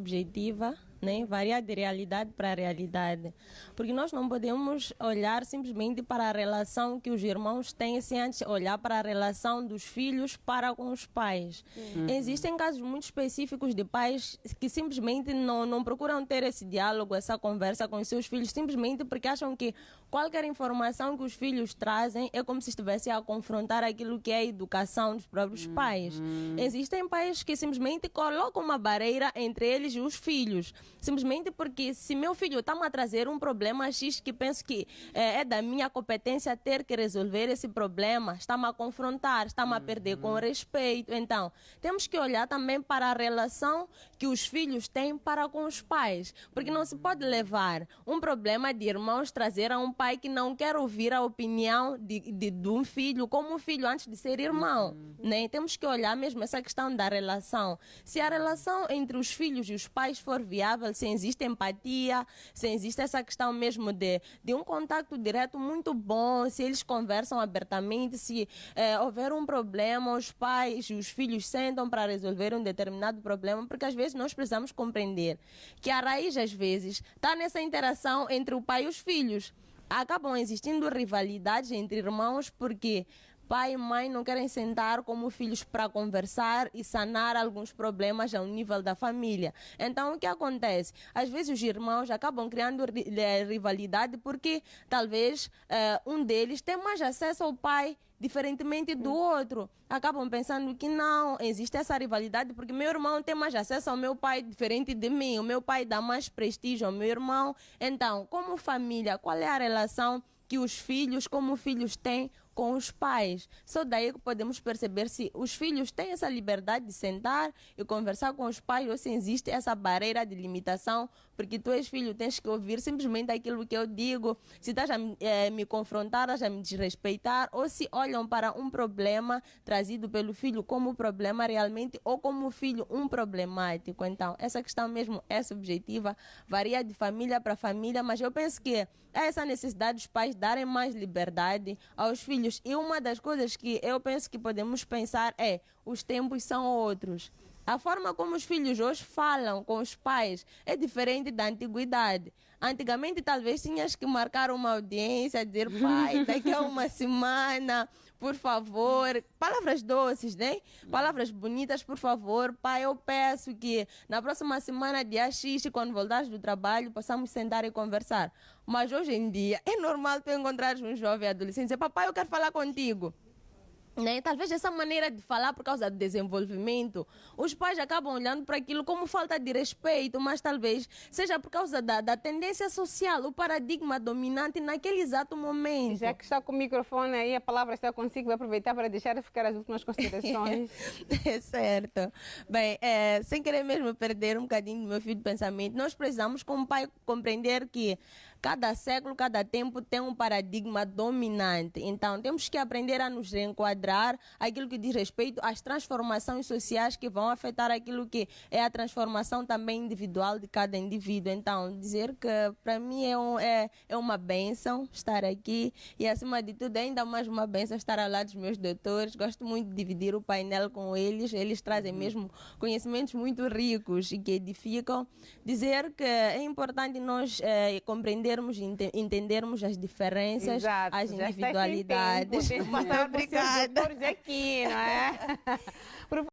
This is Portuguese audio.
subjetiva, né? Variar de realidade para realidade. Porque nós não podemos olhar simplesmente para a relação que os irmãos têm sem antes olhar para a relação dos filhos para com os pais. Existem casos muito específicos de pais que simplesmente não procuram ter esse diálogo, essa conversa com os seus filhos, simplesmente porque acham que qualquer informação que os filhos trazem é como se estivesse a confrontar aquilo que é a educação dos próprios pais. Existem pais que simplesmente colocam uma barreira entre eles e os filhos. Simplesmente porque se meu filho está-me a trazer um problema X que penso que é da minha competência ter que resolver esse problema, está-me a confrontar, está-me a perder com respeito. Então, temos que olhar também para a relação que os filhos têm para com os pais. Porque não se pode levar um problema de irmãos trazer a um pai que não quer ouvir a opinião de um filho como um filho antes de ser irmão. Né? Temos que olhar mesmo essa questão da relação. Se a relação entre os filhos e os pais for viável, se existe empatia, se existe essa questão mesmo de um contato direto muito bom, se eles conversam abertamente, se houver um problema, os pais e os filhos sentam para resolver um determinado problema, porque às vezes nós precisamos compreender que a raiz, às vezes, está nessa interação entre o pai e os filhos. Acabam existindo rivalidades entre irmãos porque pai e mãe não querem sentar como filhos para conversar e sanar alguns problemas ao nível da família. Então, o que acontece? Às vezes os irmãos acabam criando rivalidade porque talvez um deles tem mais acesso ao pai diferentemente do outro. Acabam pensando que não, existe essa rivalidade porque meu irmão tem mais acesso ao meu pai diferente de mim, o meu pai dá mais prestígio ao meu irmão. Então, como família, qual é a relação que os filhos, como filhos têm com os pais? Só daí que podemos perceber se os filhos têm essa liberdade de sentar e conversar com os pais ou se existe essa barreira de limitação, porque tu és filho, tens que ouvir simplesmente aquilo que eu digo, se estás a me confrontar, estás a me desrespeitar, ou se olham para um problema trazido pelo filho como problema realmente ou como filho um problemático. Então, essa questão mesmo é subjetiva, varia de família para família, mas eu penso que é essa necessidade dos pais darem mais liberdade aos filhos. E uma das coisas que eu penso que podemos pensar é: os tempos são outros. A forma como os filhos hoje falam com os pais é diferente da antiguidade. Antigamente, talvez tinhas que marcar uma audiência, dizer: pai, daqui a uma semana, por favor. Palavras doces, né? Palavras bonitas, por favor. Pai, eu peço que na próxima semana, dia X, quando voltares do trabalho, possamos sentar e conversar. Mas hoje em dia, é normal tu encontrares um jovem adolescente e dizer: papai, eu quero falar contigo. Né? Talvez essa maneira de falar por causa do desenvolvimento, os pais acabam olhando para aquilo como falta de respeito, mas talvez seja por causa da tendência social, o paradigma dominante naquele exato momento. Já que está com o microfone aí, a palavra está consigo, vou aproveitar para deixar ficar as últimas considerações. É certo. Bem, sem querer mesmo perder um bocadinho do meu fio de pensamento, nós precisamos, como pai, compreender que cada século, cada tempo tem um paradigma dominante. Então, temos que aprender a nos reenquadrar aquilo que diz respeito às transformações sociais que vão afetar aquilo que é a transformação também individual de cada indivíduo. Então, dizer que para mim é uma bênção estar aqui e, acima de tudo, ainda mais uma bênção estar ao lado dos meus doutores. Gosto muito de dividir o painel com eles. Eles trazem mesmo conhecimentos muito ricos e que edificam. Dizer que é importante nós compreendermos e entendermos as diferenças, exato, as individualidades. Obrigada. Aqui, não é?